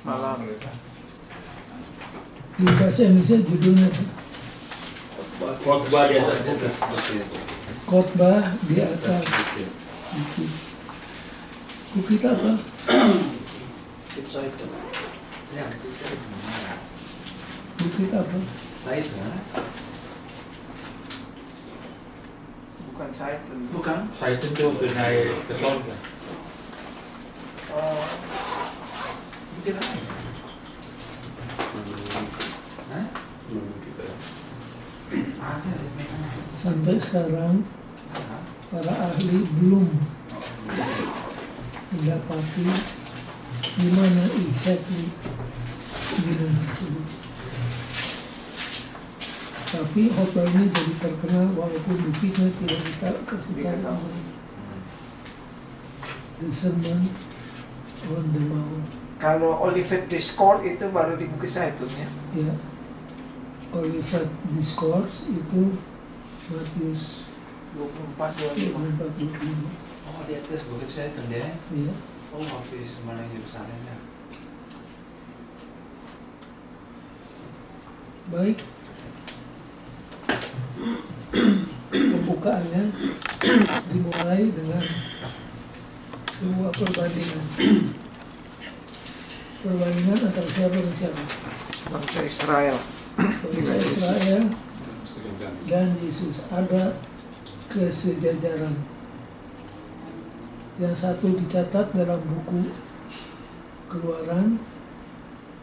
Malam. Di bahasa Indonesia judulnya Khotbah di atas bukit. khotbah di atas bukit. Bukit apa? Bukit Zaitun. Ya, Bukit Zaitun. Bukit apa? Zaitun. Bukan Zaitun. Bukan. Saya itu waktu naik ke surga. Oh, Bukit apa? Hah? Ada di mana? Sampai sekarang Ada. para ahli belum mendapati di mana exactly gunung tersebut. Tapi khotbah ini jadi terkenal walaupun bukitnya tidak kita kasih tahu. The Sermon on the Mount. kalau Olivet Discord itu baru di Bukit Zaitun ya. Ya, Olivet Discourse itu Matius 24-25. 24-25. Oh, di atas Bukit Zaitun deh. Ya, Oh, waktu mana Yerusalem ya? baik. Pembukaannya dimulai dengan sebuah perbandingan. Perbandingan antara siapa dan siapa? Bangsa Israel. Bangsa Israel dan Yesus. Ada kesejajaran. Yang satu dicatat dalam buku Keluaran,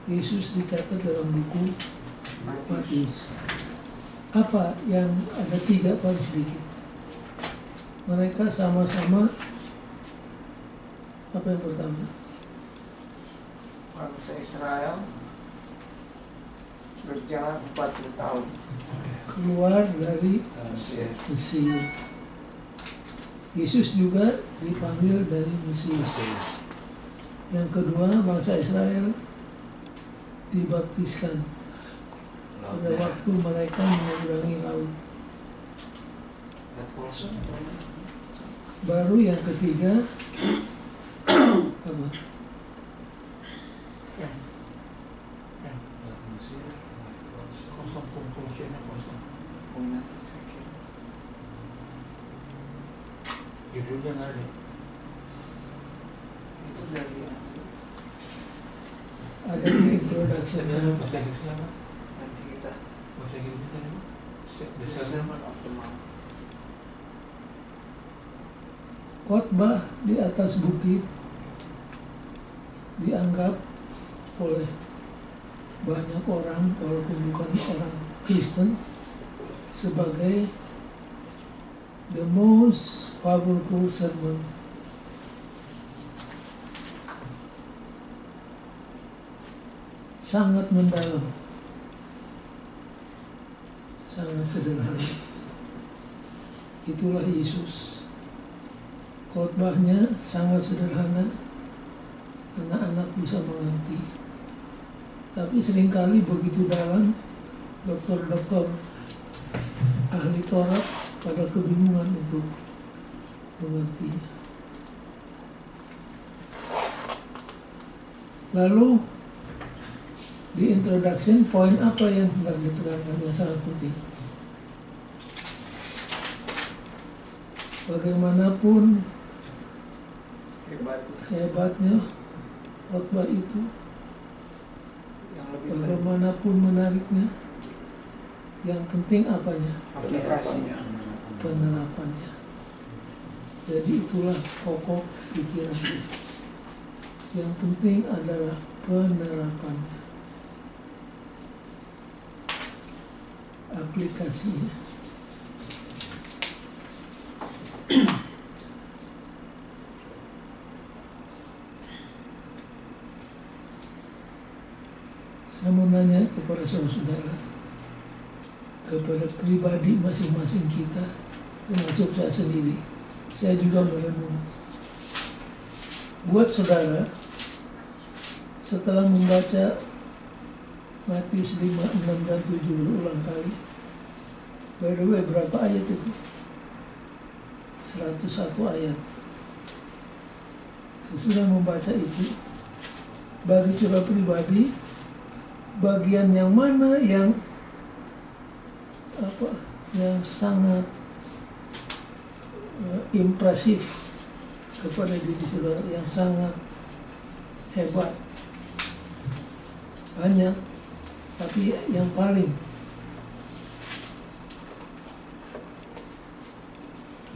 Yesus dicatat dalam buku Matius. Apa yang ada tiga paling sedikit? Mereka sama-sama apa yang pertama? Bangsa Israel berjalan 40 tahun. Keluar dari Mesir. Mesir. Yesus juga dipanggil dari Mesir. Yang kedua, bangsa Israel dibaptiskan pada waktu mereka menyeberangi laut. Baru yang ketiga apa? Kosong fungsinya kosong. Judulnya nggak ada. Itu dari Ada di introduction. Bahasa Inggrisnya apa? nanti kita Bahasa Inggrisnya apa? The Sermon of the Mount. Khotbah di atas bukit dianggap oleh banyak orang walaupun bukan orang Kristen sebagai the most powerful sermon. Sangat mendalam, sangat sederhana. Itulah Yesus. Khotbahnya sangat sederhana, anak-anak bisa mengerti. Tapi seringkali begitu dalam, dokter-dokter ahli Taurat pada kebingungan untuk mengertinya. Lalu di introduction, poin apa yang sedang diterangkan yang sangat penting? Bagaimanapun hebatnya khotbah itu, Yang lebih bagaimanapun menariknya, yang penting apanya? aplikasinya. Penerapannya. Jadi itulah pokok pikiran. Yang penting adalah penerapannya, aplikasinya. Saya mau nanya kepada saudara-saudara, kepada pribadi masing-masing kita, termasuk saya sendiri. Saya juga merenung. Buat saudara, setelah membaca Matius 5, 6, dan 7 berulang kali, by the way, berapa ayat itu? 101 ayat. Sesudah membaca itu, bagi saudara pribadi, bagian yang mana yang sangat impresif kepada diri saudara, yang sangat hebat? Banyak, tapi yang paling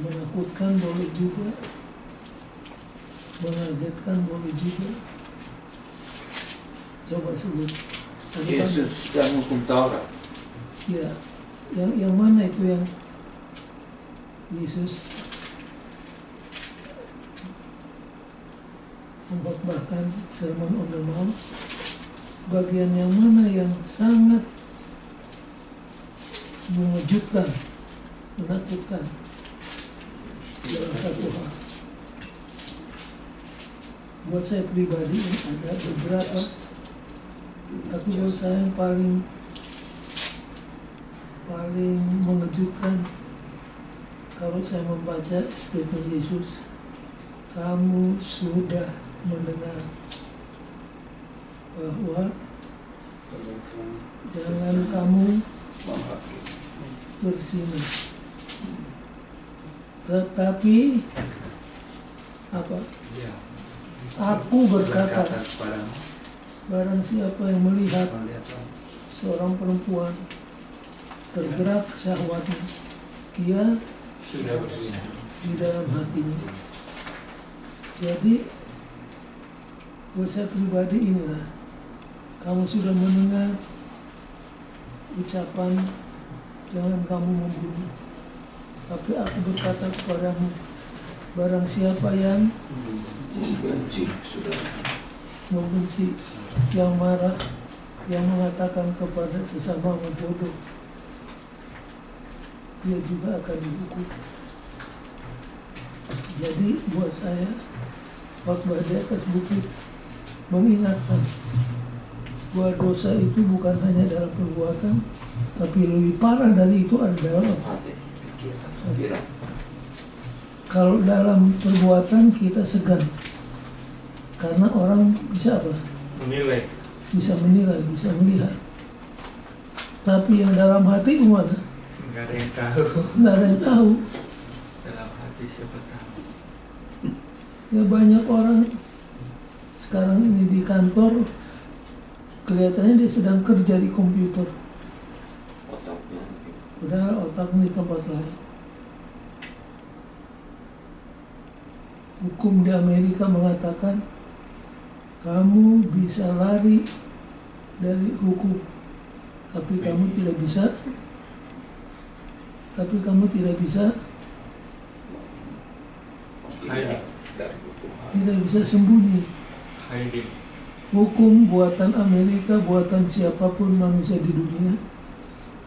menakutkan boleh juga, mengagetkan boleh juga. Coba sebut. Yesus dan hukum Taurat. Ya, yang mana itu yang Yesus memkhotbahkan Sermon on the Mount? Bagian yang mana yang sangat mengejutkan, menakutkan dalam satu hal? Buat saya pribadi ada beberapa, tapi buat saya yang paling mengejutkan kalau saya membaca statement Yesus, kamu sudah mendengar bahwa jangan kamu berzina. Tetapi apa? Aku berkata kepadamu, barang siapa yang melihat seorang perempuan tergerak syahwatnya, ia Sudah berzina. di dalam hatinya. Jadi buat saya pribadi inilah, kamu sudah mendengar ucapan jangan kamu membunuh, tapi aku berkata kepadamu, barang siapa yang membenci, yang marah, yang mengatakan kepada sesama bodoh, dia juga akan dihukum. Jadi buat saya, khotbah di atas bukit mengingatkan bahwa dosa itu bukan hanya dalam perbuatan, tapi lebih parah dari itu adalah hati. Kalau dalam perbuatan kita segan, karena orang bisa apa? Menilai. Bisa menilai, bisa melihat. Tapi yang dalam hati gimana? Nggak ada yang tahu. Nggak ada yang tahu. Dalam hati siapa tahu. Ya banyak orang sekarang ini di kantor, kelihatannya dia sedang kerja di komputer, padahal otaknya di tempat lain. Hukum di Amerika mengatakan kamu bisa lari dari hukum, tapi kamu tidak bisa Hiding. tidak bisa sembunyi. Hiding. Hukum buatan Amerika, buatan siapapun manusia di dunia,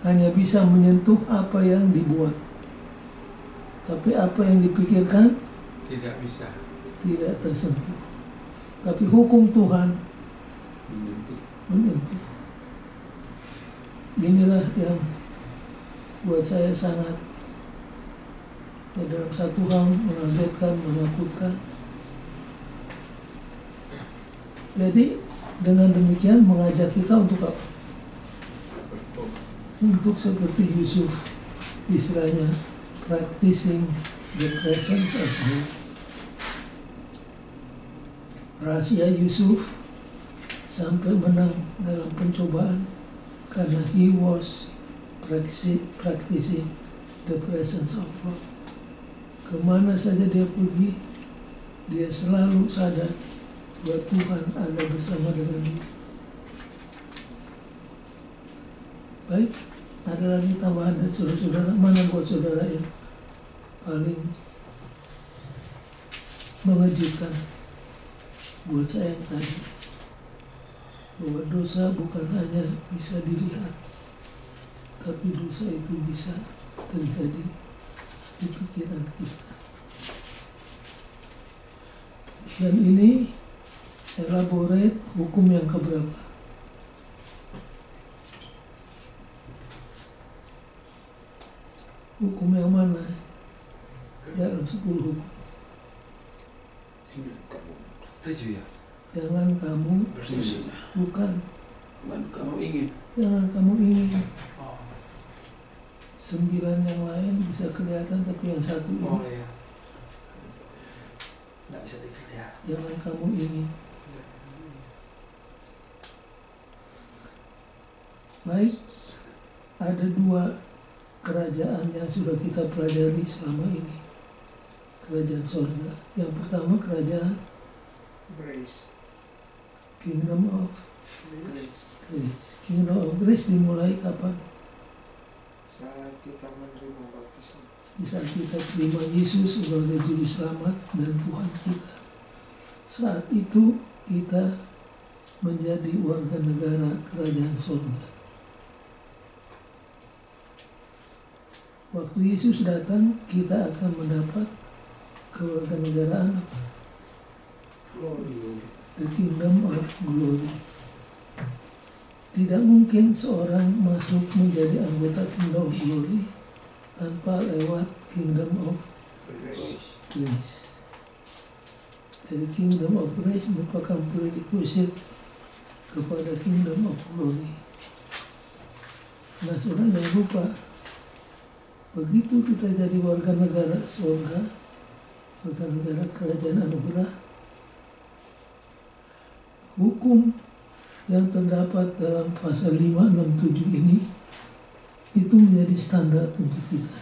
hanya bisa menyentuh apa yang dibuat, tapi apa yang dipikirkan Tidak bisa. tidak tersentuh. Tapi hukum Tuhan menyentuh. Inilah yang buat saya sangat, dalam satu hal mengagetkan, menakutkan. Jadi dengan demikian mengajak kita untuk apa? Untuk seperti Yusuf, istilahnya practicing the presence of God. Rahasia Yusuf sampai menang dalam pencobaan karena he was practicing the presence of God. Kemana saja dia pergi, dia selalu sadar bahwa Tuhan ada bersama dengan dia. Baik, ada lagi tambahan dari saudara-saudara? Mana buat saudara yang paling mengejutkan? Buat saya yang tadi, bahwa dosa bukan hanya bisa dilihat, tapi dosa itu bisa terjadi di pikiran kita. Dan ini elaborate hukum yang keberapa? Hukum yang mana? Dalam 10 hukum. 7 ya? Jangan kamu Berzina. bukan, Bukan kamu ingin. jangan kamu ingin. 9 yang lain bisa kelihatan, tapi yang satu ini ya. Nggak bisa dilihat. jangan kamu ingin. Baik, ada 2 kerajaan yang sudah kita pelajari selama ini. Kerajaan sorga. Yang pertama kerajaan Grace. Kingdom of Grace. Grace. Kingdom of Grace dimulai kapan? Saat kita menerima baptisan. Di saat kita terima Yesus sebagai Juru Selamat dan Tuhan kita. Saat itu kita menjadi warga negara kerajaan sorga. Waktu Yesus datang, kita akan mendapat kewarganegaraan apa? The Kingdom of Glory. Tidak mungkin seorang masuk menjadi anggota Kingdom of Glory tanpa lewat Kingdom of Grace. Grace. Jadi Kingdom of Grace merupakan prerequisite kepada Kingdom of Glory. Nah, saudara jangan lupa, begitu kita jadi warga negara surga, warga negara kerajaan anugerah, hukum yang terdapat dalam pasal 5, 6, 7 ini itu menjadi standar untuk kita.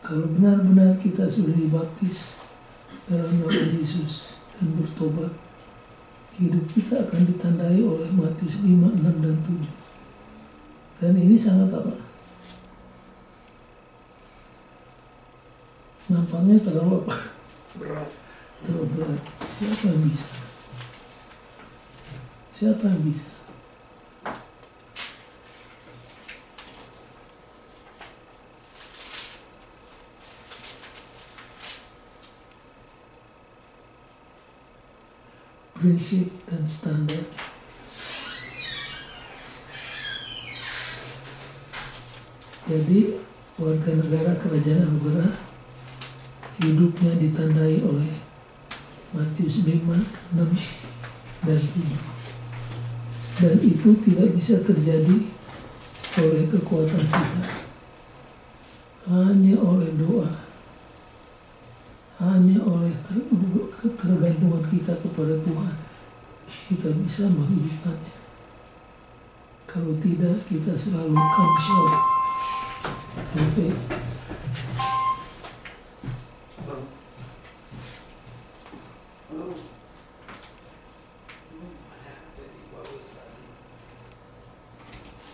Kalau benar-benar kita sudah dibaptis dalam nama Yesus dan bertobat, hidup kita akan ditandai oleh Matius 5, 6, dan 7. Dan ini sangat apa? Nampaknya terlalu apa? Berat. Terlalu berat. Siapa yang bisa? Siapa yang bisa? Prinsip dan standar. Jadi warga negara kerajaan anugerah hidupnya ditandai oleh Matius 5, 6, dan 7. Dan itu tidak bisa terjadi oleh kekuatan kita. Hanya oleh doa. Hanya oleh ketergantungan kita kepada Tuhan. Kita bisa menghidupkannya. Kalau tidak, kita selalu come short. Okay.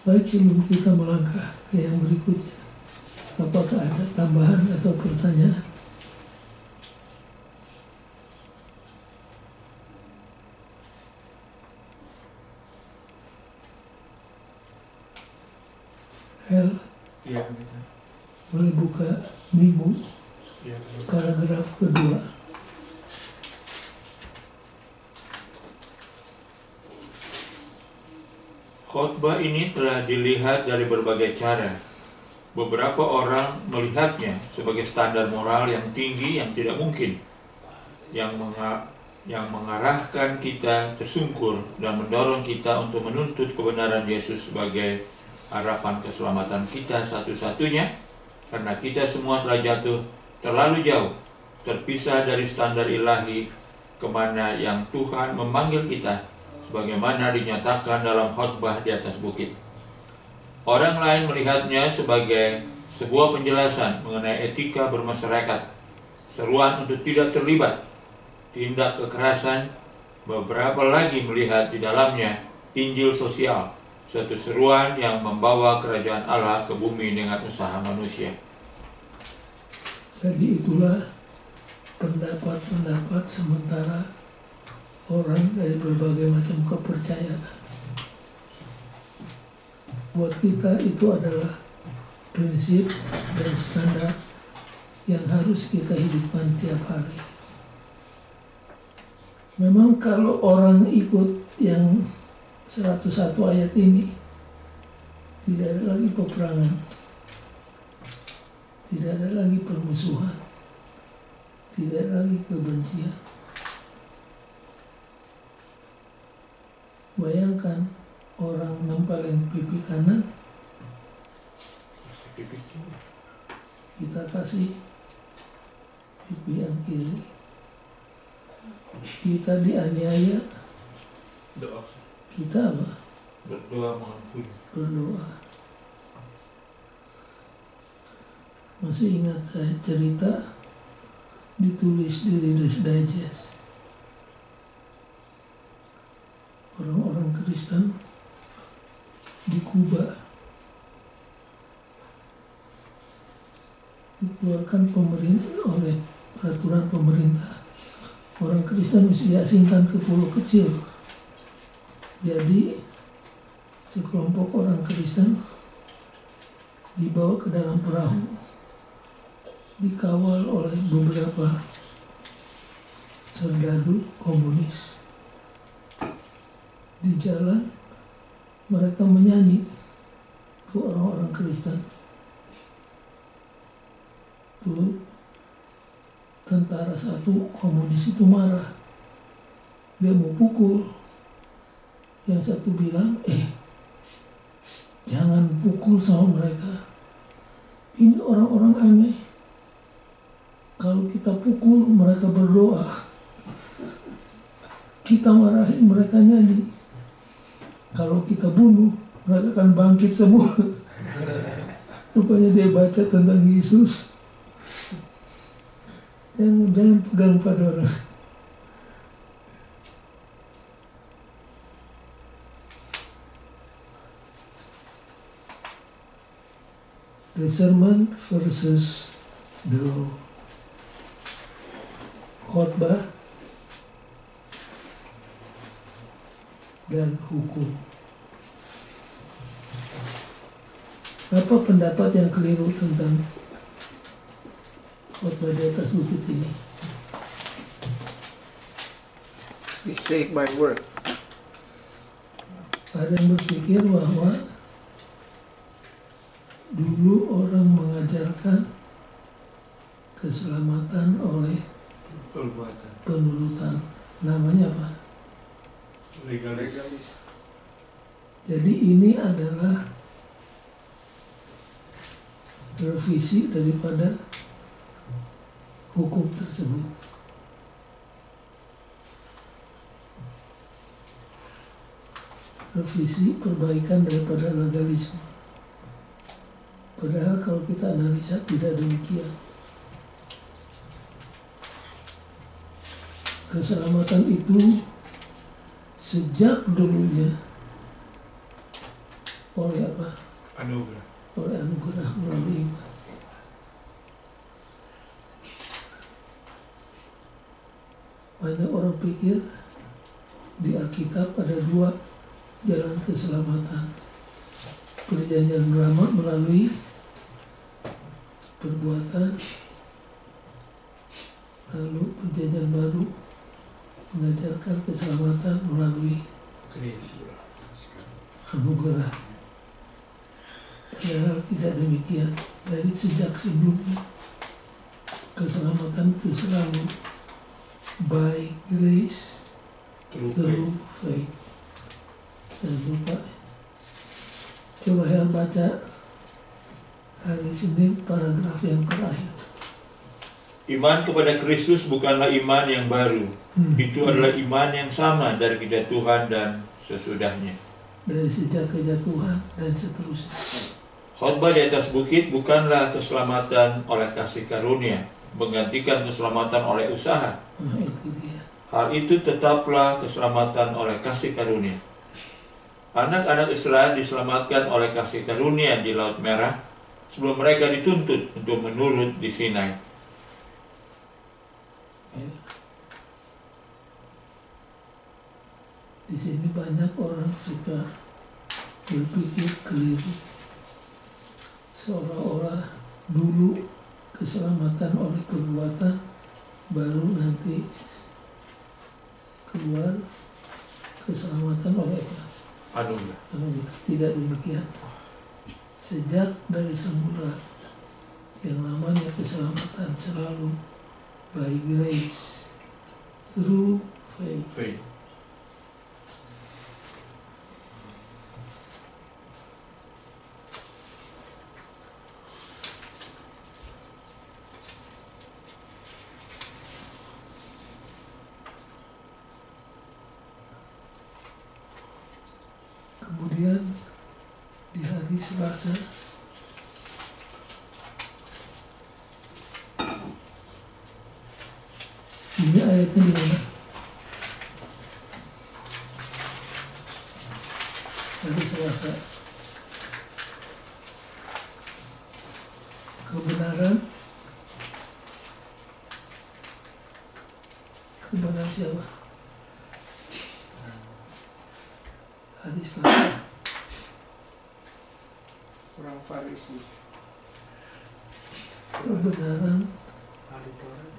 Baik, sebelum kita melangkah ke yang berikutnya, apakah ada tambahan atau pertanyaan? Hel, Iya, gitu. boleh buka Minggu Iya. paragraf kedua. Khotbah ini telah dilihat dari berbagai cara. Beberapa orang melihatnya sebagai standar moral yang tinggi yang tidak mungkin, yang mengarahkan kita tersungkur dan mendorong kita untuk menuntut kebenaran Yesus sebagai harapan keselamatan kita satu-satunya, karena kita semua telah jatuh terlalu jauh, terpisah dari standar ilahi kemana yang Tuhan memanggil kita, sebagaimana dinyatakan dalam khotbah di atas bukit. Orang lain melihatnya sebagai sebuah penjelasan mengenai etika bermasyarakat, seruan untuk tidak terlibat tindak kekerasan. Beberapa lagi melihat di dalamnya Injil sosial, suatu seruan yang membawa kerajaan Allah ke bumi dengan usaha manusia. Jadi itulah pendapat-pendapat sementara orang dari berbagai macam kepercayaan. Buat kita itu adalah prinsip dan standar yang harus kita hidupkan tiap hari. Memang kalau orang ikut yang 101 ayat ini, tidak ada lagi peperangan, tidak ada lagi permusuhan, tidak ada lagi kebencian. Bayangkan orang nempelin pipi kanan, kita kasih pipi yang kiri. Kita dianiaya, Doa. kita apa? Berdoa mengampuni. Berdoa. Masih ingat saya cerita ditulis di Reader's Digest. Orang-orang Kristen di Kuba dikeluarkan pemerintah oleh peraturan pemerintah. Orang Kristen mesti diasingkan ke pulau kecil. Jadi sekelompok orang Kristen dibawa ke dalam perahu, dikawal oleh beberapa serdadu komunis. Di jalan mereka menyanyi ke orang-orang Kristen. Tuh, tentara satu komunis itu marah. Dia mau pukul. Yang satu bilang, jangan pukul sama mereka. Ini orang-orang aneh. Kalau kita pukul, mereka berdoa. Kita marahin, mereka nyanyi. Kalau kita bunuh, mereka akan bangkit semua. Rupanya dia baca tentang Yesus. Jangan pegang pada orang. The sermon versus the law. Khotbah dan hukum. Apa pendapat yang keliru tentang khotbah di atas bukit ini? Mistake by word. Ada yang berpikir bahwa dulu orang mengajarkan keselamatan oleh Perbuatan. penurutan. Namanya apa? Legalis. Jadi ini adalah revisi daripada hukum tersebut. Revisi perbaikan daripada legalisme. Padahal kalau kita analisa tidak demikian. Keselamatan itu sejak dulunya oleh apa? Anugerah. Oleh anugerah melalui iman. Banyak orang pikir di Alkitab ada dua jalan keselamatan. Perjanjian lama melalui perbuatan, lalu perjanjian baru mengajarkan keselamatan melalui anugerah. Padahal tidak demikian. Dari sejak sebelumnya keselamatan itu selalu by grace through faith. Dan lupa. Coba Hel baca hari Senin paragraf yang terakhir. Iman kepada Kristus bukanlah iman yang baru. Itu adalah iman yang sama dari kejatuhan dan sesudahnya. Dari sejak kejatuhan dan seterusnya. Khotbah di atas bukit bukanlah keselamatan oleh kasih karunia, menggantikan keselamatan oleh usaha. Nah, itu dia. Hal itu tetaplah keselamatan oleh kasih karunia. Anak-anak Israel diselamatkan oleh kasih karunia di Laut Merah sebelum mereka dituntut untuk menurut di Sinai. Di sini banyak orang suka berpikir keliru, seolah-olah dulu keselamatan oleh perbuatan, baru nanti keluar keselamatan oleh Anugerah. Tidak demikian. Sejak dari semula yang namanya keselamatan selalu by grace through faith. Kemudian di hari Selasa ini ayatnya di mana? Hari Selasa kebenaran siapa? Hari Selasa Orang Farisi. kebenaran Ahli Taurat.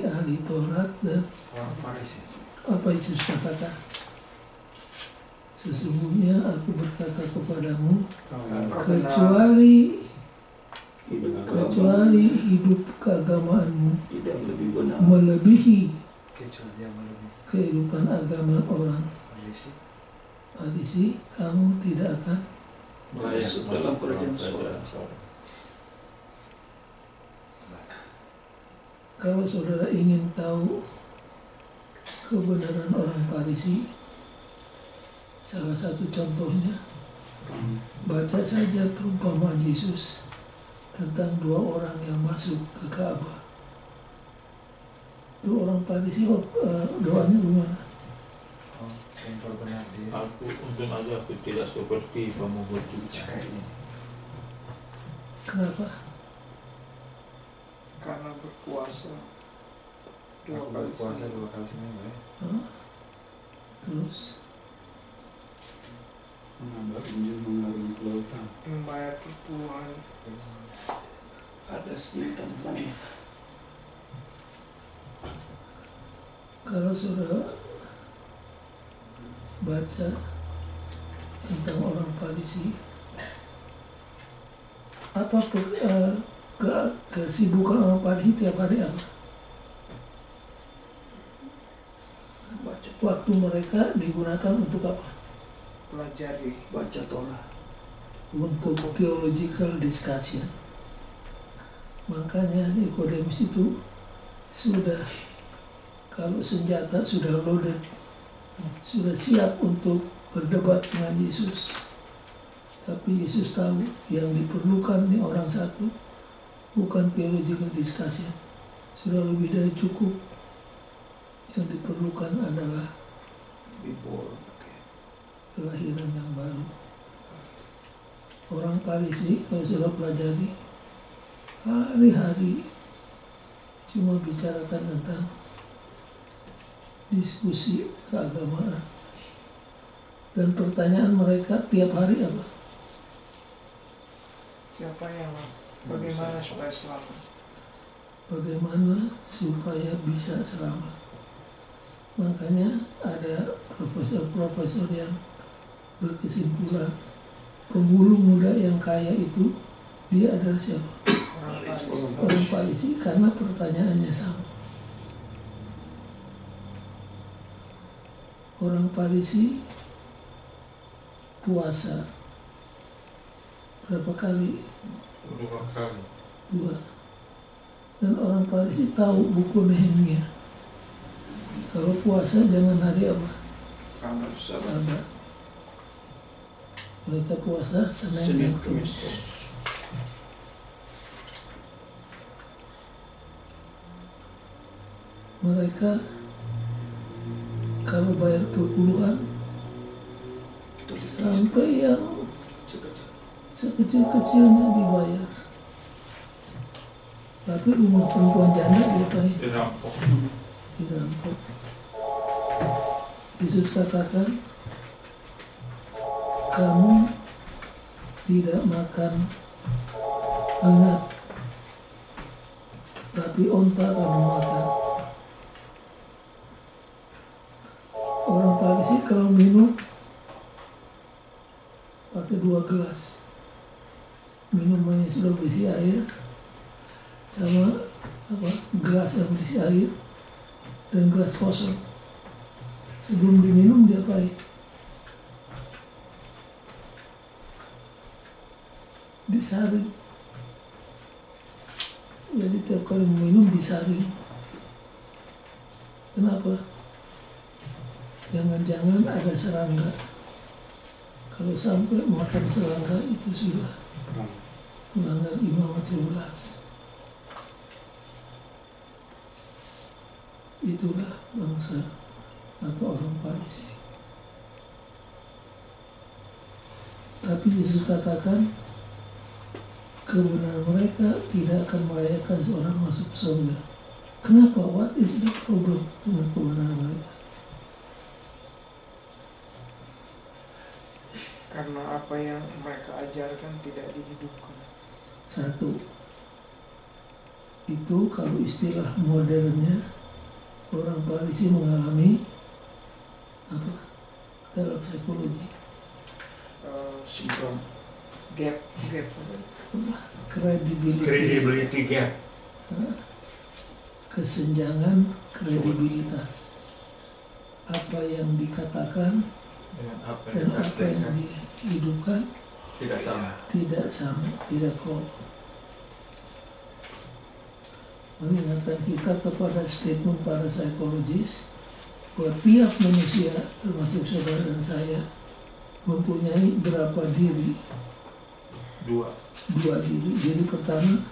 ahli Taurat dan Orang Farisi. apa Yesus katakan? Sesungguhnya aku berkata kepadamu, kecuali hidup keagamaanmu tidak lebih benar. melebihi Kecuali yang lebih kehidupan agama orang Farisi. Farisi, kamu tidak akan Masuk dalam kerajaan sorga. Kalau saudara ingin tahu kebenaran orang Farisi, salah satu contohnya, baca saja perumpamaan Yesus tentang dua orang yang masuk ke Ka'bah. Itu orang Farisi doanya gimana? Oh, yang berbenar diri. Untung aja aku tidak seperti pemungut cukai. Kenapa? Karena berpuasa dua kali seminggu ya. Hah? Terus menganggap Injil mengarungi kelautan. Membayar perpuluhan. Ada sejuta banyak. kalau saudara baca tentang orang Farisi, apa kesibukan orang Farisi tiap hari apa? Baca, Waktu mereka digunakan untuk apa? Pelajari. baca Torah. Untuk theological discussion. Makanya Nikodemus itu sudah, kalau senjata sudah loaded, sudah siap untuk berdebat dengan Yesus. Tapi Yesus tahu yang diperlukan nih orang satu bukan theological discussion, sudah lebih dari cukup. Yang diperlukan adalah Bibor. kelahiran yang baru. Orang Farisi kalau sudah pelajari hari-hari cuma bicarakan tentang diskusi keagamaan, dan pertanyaan mereka tiap hari apa? Siapa yang bagaimana supaya selamat? Bagaimana supaya bisa selamat? Makanya ada profesor-profesor yang berkesimpulan pemulung muda yang kaya itu dia adalah siapa? Orang Farisi. Orang Farisi, karena pertanyaannya sama. Orang Farisi puasa berapa kali? 2 kali. 2. Dan orang Farisi tahu buku Nehemia. Kalau puasa jangan hari apa? Sabar. Sabat. Mereka puasa Senin Senin dan Kamis. Kamis. Mereka kalau bayar perpuluhan sampai yang Sekecil. sekecil-kecilnya dibayar. Tapi rumah perempuan janda diapain? Dirampok. Dirampok. Yesus katakan, kamu tidak makan hangat, tapi onta kamu makan. Orang Farisi kalau minum pakai 2 gelas. Minumannya sudah berisi air, sama gelas yang berisi air dan gelas kosong. Sebelum diminum diapain? Disaring. Jadi tiap kali minum disaring. Kenapa? Jangan-jangan ada serangga. Kalau sampai makan serangga itu sudah Perang. melanggar Imamat 11. Itulah bangsa atau orang Farisi. Tapi Yesus katakan kebenaran mereka tidak akan merayakan seorang masuk ke surga. Kenapa? What is the problem dengan kebenaran mereka? Karena apa yang mereka ajarkan tidak dihidupkan. Satu, itu kalau istilah modernnya orang Farisi mengalami apa dalam psikologi Sindrom. Gap. Credibility gap. kesenjangan kredibilitas. Apa yang dikatakan Dengan apa dan yang apa yang dikatakan dihidupkan tidak sama. tidak sama, tidak klop. Mengingatkan kita kepada statement para psikologis bahwa tiap manusia, termasuk saudara dan saya, mempunyai berapa diri? Dua. Dua diri. Diri pertama,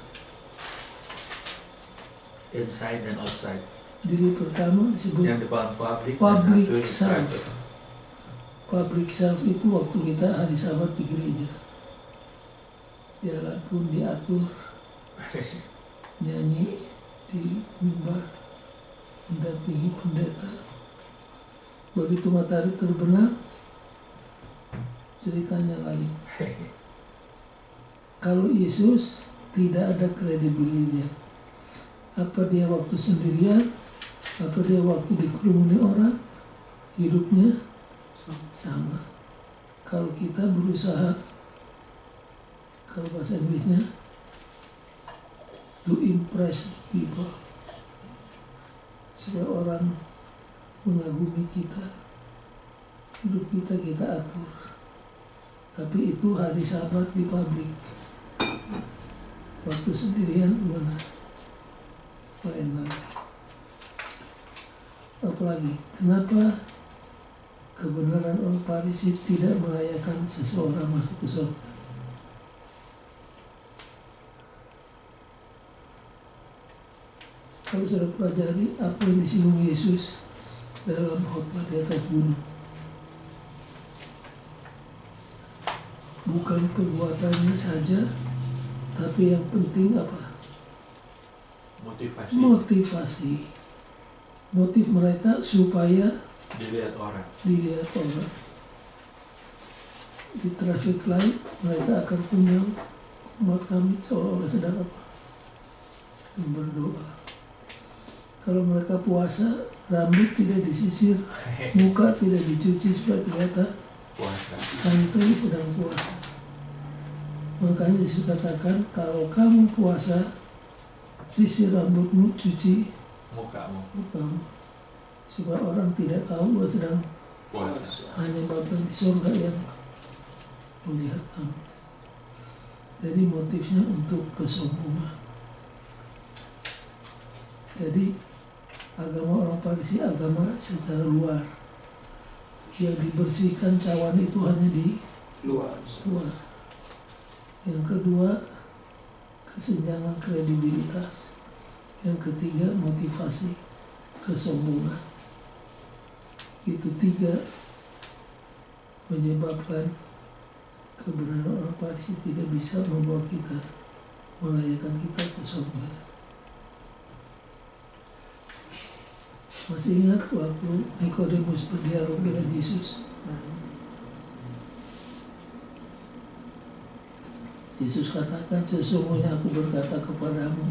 Inside dan outside. diri pertama disebut Yang depan public Public dan satu self. private. public self. Itu waktu kita hari Sabat di gereja. Jalan pun diatur, nyanyi di mimbar, mendampingi pendeta. Begitu matahari terbenam, ceritanya lain. Kalau Yesus tidak ada kredibilitasnya. Apa dia waktu sendirian, apa dia waktu dikerumuni orang, hidupnya sama. Kalau kita berusaha, kalau bahasa Inggrisnya, to impress people, supaya orang mengagumi kita, hidup kita atur. Tapi itu hari Sabat di publik. Waktu sendirian gimana? Lain lagi. Apalagi, kenapa kebenaran orang Farisi tidak merayakan seseorang masuk ke surga? Kalau sudah pelajari apa yang disinggung Yesus dalam khotbah di atas gunung, bukan perbuatannya saja, tapi yang penting apa? Motivasi. Motivasi. Motif mereka supaya Dilihat orang. dilihat orang. Di traffic light mereka akan punya umat kami seolah-olah sedang apa? Sedang berdoa. Kalau mereka puasa, rambut tidak disisir, muka tidak dicuci supaya kelihatan Puasa. santai sedang puasa. Makanya Yesus katakan, kalau kamu puasa, sisir rambutmu, cuci Mukamu. mukamu, supaya orang tidak tahu bahwa sedang Puasa. hanya Bapa di surga yang melihat kamu. Jadi motifnya untuk kesombongan. Jadi agama orang Farisi agama secara luar. Yang dibersihkan cawan itu hanya di Luar. luar. Yang kedua, kesenjangan kredibilitas. Yang ketiga, motivasi kesombongan. Itu tiga menyebabkan kebenaran orang Farisi tidak bisa membawa kita, melayakan kita ke surga. Masih ingat waktu Nikodemus berdialog dengan Yesus? Yesus katakan, sesungguhnya aku berkata kepadamu,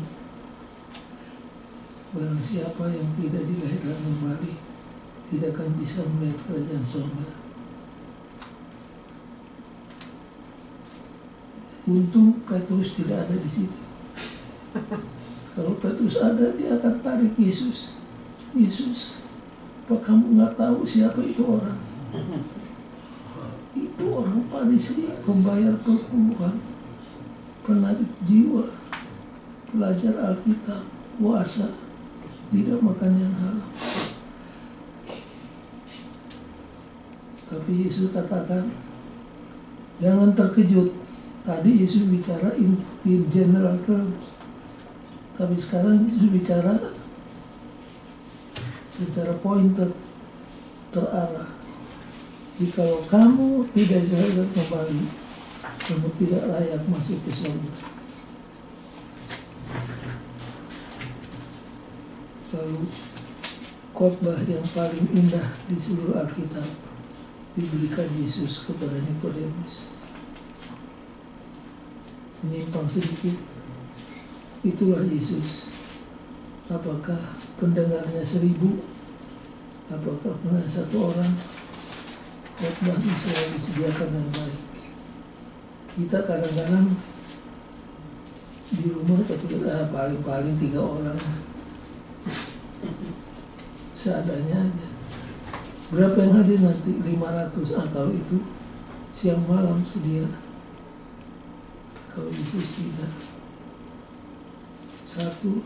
barang siapa yang tidak dilahirkan kembali tidak akan bisa melihat kerajaan surga. Untung Petrus tidak ada di situ. Kalau Petrus ada, dia akan tarik Yesus. Yesus, apa kamu nggak tahu siapa itu orang? Itu orang Farisi, pembayar perpuluhan, penarik jiwa, belajar Alkitab, puasa, tidak makan yang haram. Tapi Yesus katakan, Jangan terkejut. Tadi Yesus bicara in general terms. Tapi sekarang Yesus bicara secara pointed, terarah. Jikalau kamu tidak dilahirkan kembali, kamu tidak layak masuk ke surga. Lalu khotbah yang paling indah di seluruh Alkitab diberikan Yesus kepada Nikodemus. Menyimpang sedikit, itulah Yesus. Apakah pendengarnya 1000? Apakah pernah 1 orang? Khotbah selalu disediakan dengan baik. Kita kadang-kadang di rumah tapi paling-paling 3 orang. Seadanya aja. Berapa yang hadir nanti? 500. Kalau itu siang malam sedia. Kalau Yesus tidak. 100.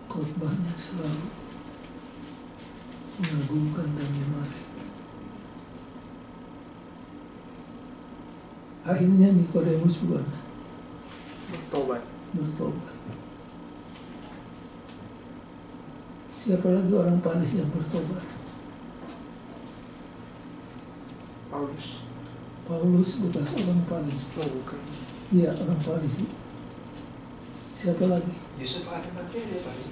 Khotbahnya selalu mengagumkan dan menarik. Akhirnya Nikodemus Bertobat. bertobat. Siapa lagi orang Farisi yang bertobat? Paulus bekas orang Farisi. Oh, bukan. Iya, orang Farisi. Siapa lagi? Yusuf Arimatea dia Farisi.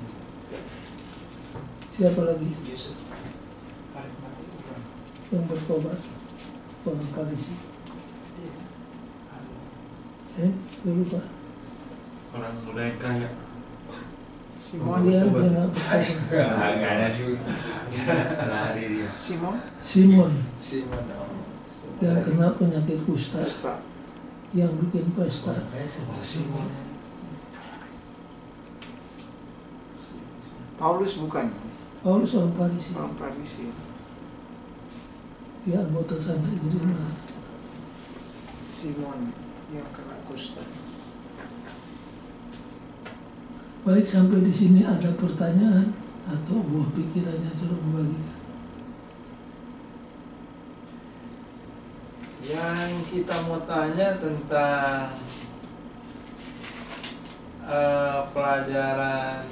Siapa lagi Yusuf Arimatea bukan. yang bertobat? Orang Farisi. Dia. Lu lupa? Orang muda yang kaya. Simon. Dia nggak bertobat. Nggak ada sih. Lari dia. Simon. Simon Simon. yang kena penyakit kusta, Pesta. yang bikin pesta. Simon. Paulus bukan. Paulus orang Farisi. Orang Farisi. Dia anggota Sanhedrin. Simon yang kena kusta. Baik, sampai di sini ada pertanyaan atau buah pikiran yang sudah membagikan. Yang kita mau tanya tentang pelajaran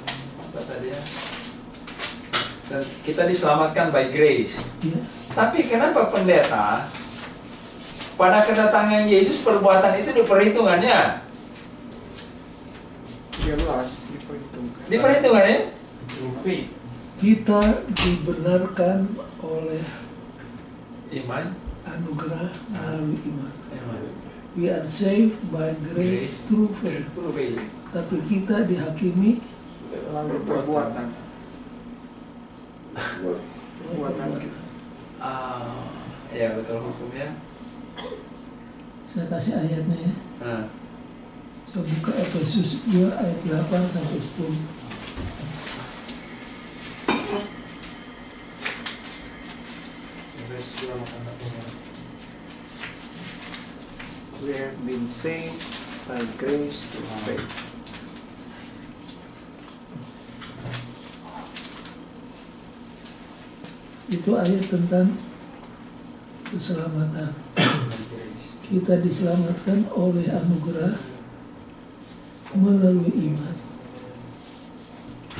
apa tadi ya? Kita diselamatkan by grace. Ya, Tapi kenapa pendeta pada kedatangan Yesus perbuatan itu diperhitungannya? Jelas diperhitungkan. Diperhitungannya? kita dibenarkan oleh Iman. anugerah melalui iman. Iman. We are saved by grace through faith. Tapi kita dihakimi Lalu perbuatan. Perbuatan kita. Ya betul hukumnya. Saya kasih ayatnya ya. Nah, Coba buka Efesus 2 ayat 8 sampai 10. We have been saved by grace through faith. Itu ayat tentang keselamatan. Kita diselamatkan oleh anugerah melalui iman.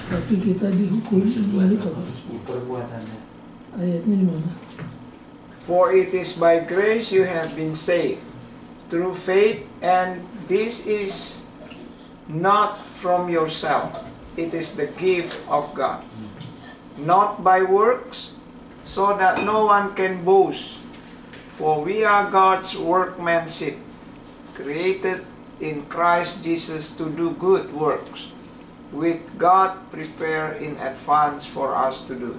Tapi kita dihukum melalui apa? perbuatannya. Ayatnya di mana? For it is by grace you have been saved through faith, and this is not from yourself. It is the gift of God, not by works, so that no one can boast. For we are God's workmanship, created in Christ Jesus to do good works, which God prepared in advance for us to do.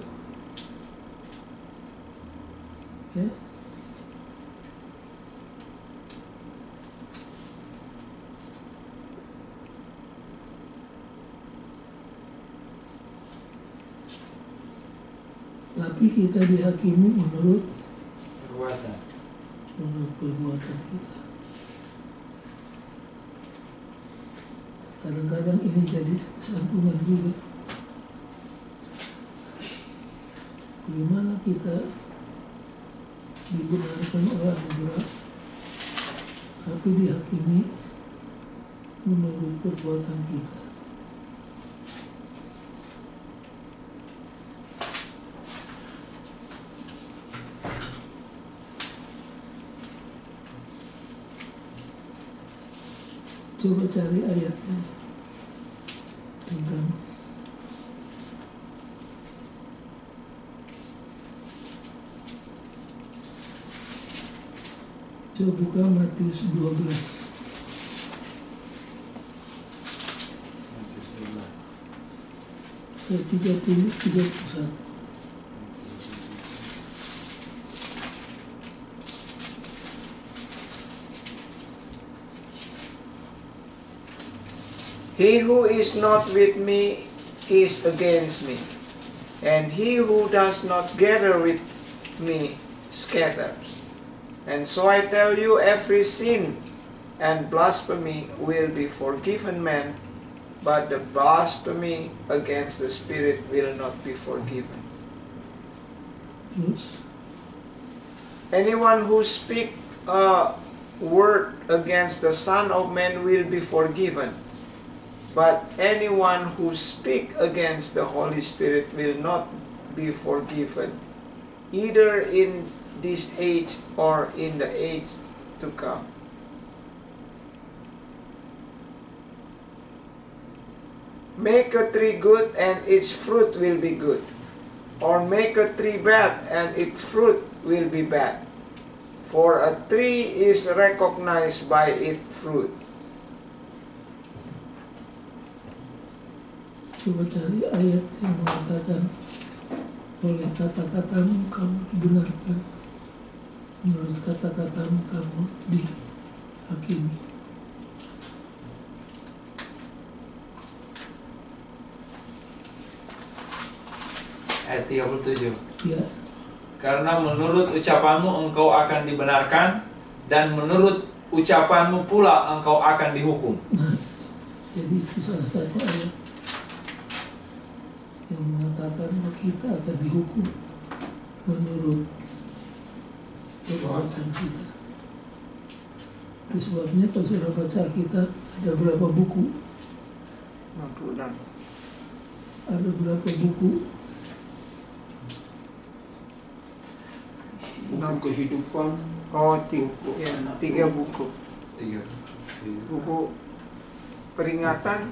Ya. Tapi kita dihakimi menurut Perbuatan. perbuatan kita. Kadang-kadang ini jadi sambungan juga. Bagaimana kita dibenarkan oleh anugerah, tapi dihakimi menurut perbuatan kita. Coba cari ayatnya tentang coba buka Matius 12. Ayat 30-31. He who is not with me is against me, and he who does not gather with me scatters. And so I tell you, every sin and blasphemy will be forgiven man, but the blasphemy against the Spirit will not be forgiven. Terus Anyone who speaks a word against the Son of Man will be forgiven, but anyone who speaks against the Holy Spirit will not be forgiven, either in this age or in the age to come. Make a tree good and its fruit will be good, or make a tree bad and its fruit will be bad. For a tree is recognized by its fruit. coba cari ayat yang mengatakan oleh kata-katamu kamu dibenarkan, menurut kata-katamu kamu dihakimi. Ayat 37. Ya, Karena menurut ucapanmu engkau akan dibenarkan, dan menurut ucapanmu pula engkau akan dihukum. nah, jadi itu salah satu ayat yang mengatakan bahwa kita akan dihukum menurut perbuatan kita. Itu sebabnya kalau sudah baca Alkitab ada berapa buku? 66. Ada berapa buku? Buku kehidupan, Oh, tiga buku. 3. Buku peringatan,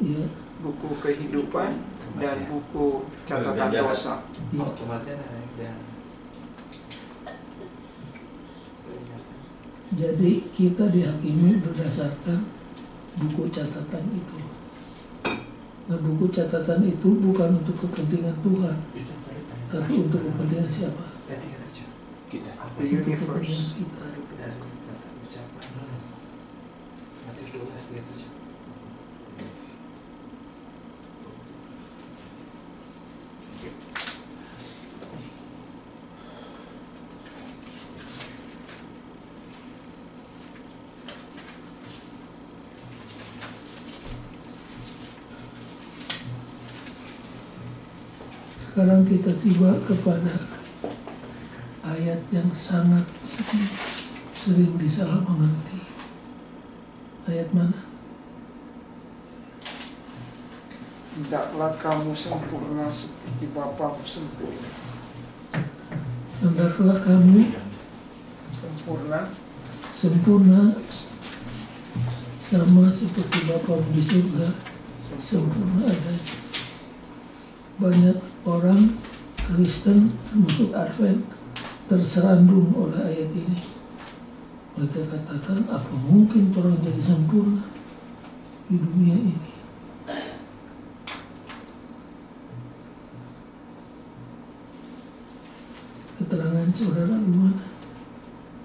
Ya, buku kehidupan, dan buku catatan dosa. ya. Oh, kematian dan Jadi kita dihakimi berdasarkan buku catatan itu. Nah, buku catatan itu bukan untuk kepentingan Tuhan, tapi untuk kepentingan siapa? ayat 37. kita. The universe. Kepentingan kita. Dan kata ucapan. Matius 12:37. Sekarang kita tiba kepada ayat yang sangat sering disalah mengerti. Ayat mana? Hendaklah kamu sempurna seperti Bapamu sempurna. Hendaklah kamu Sempurna. sempurna sama seperti Bapamu di surga sempurna adanya. Banyak orang Kristen termasuk Advent terserandung oleh ayat ini. Mereka katakan, apa mungkin orang jadi sempurna di dunia ini? Keterangan saudara gimana?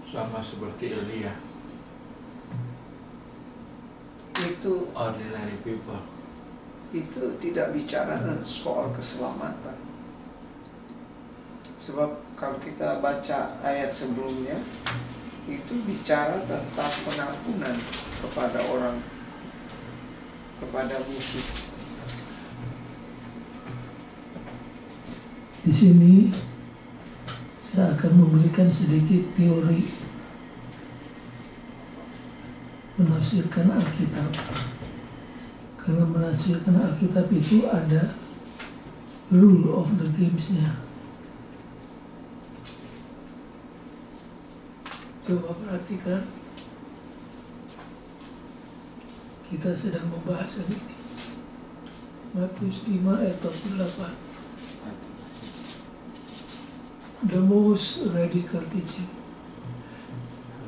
Sama seperti Elia, Itu ordinary people. tidak bicara soal keselamatan. Sebab kalau kita baca ayat sebelumnya, itu bicara tentang pengampunan kepada orang, kepada musuh. Di sini saya akan memberikan sedikit teori menafsirkan Alkitab. Karena menafsirkan Alkitab itu ada rule of the games-nya. Coba perhatikan, kita sedang membahas ini. Matius 5 ayat 48. The most radical teaching.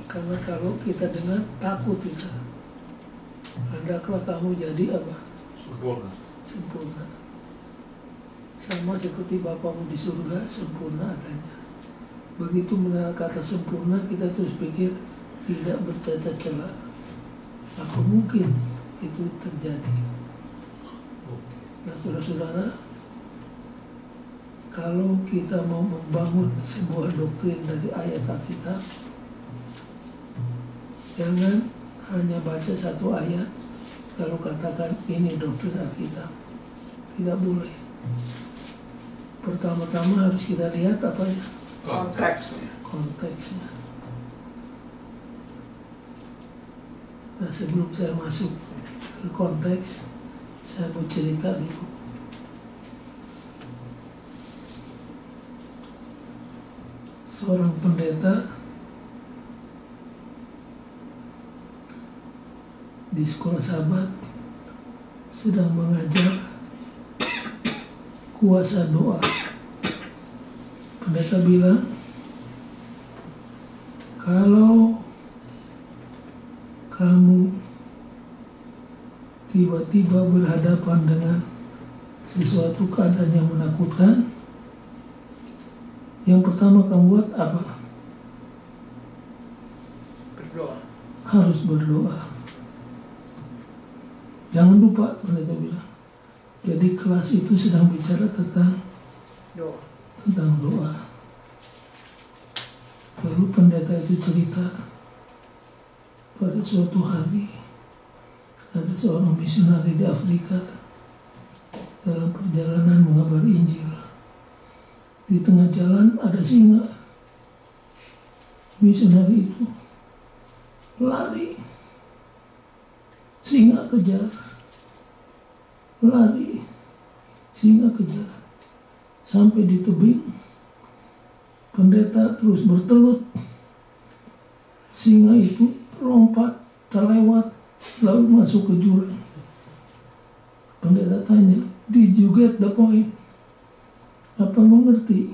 Karena kalau kita dengar, takut kita. Hendaklah kamu jadi apa? Sempurna. Sempurna. Sama seperti Bapamu di surga, sempurna adanya. Begitu mendengar kata sempurna, kita terus pikir tidak bercacat celah. Apa mungkin itu terjadi? Nah, saudara-saudara, kalau kita mau membangun sebuah doktrin dari ayat Alkitab, jangan hanya baca satu ayat lalu katakan ini doktrin Alkitab. Tidak boleh. Pertama-tama harus kita lihat apa ya? Konteksnya. Konteksnya. Nah, sebelum saya masuk ke konteks, saya mau cerita dulu. Seorang pendeta di sekolah sahabat sedang mengajar kuasa doa. Pendeta bilang, kalau kamu tiba-tiba berhadapan dengan sesuatu keadaan yang menakutkan, yang pertama kamu buat apa? Berdoa. Harus berdoa. Jangan lupa, pendeta bilang. Jadi kelas itu sedang bicara tentang doa. Lalu pendeta itu cerita, pada suatu hari ada seorang misionari di Afrika dalam perjalanan mengabari Injil. Di tengah jalan ada singa. Misionari itu lari, singa kejar, lari, singa kejar, sampai di tebing. Pendeta terus bertelut, singa itu lompat, terlewat, lalu masuk ke jurang. Pendeta tanya, "Did you get the point?" Apa mengerti?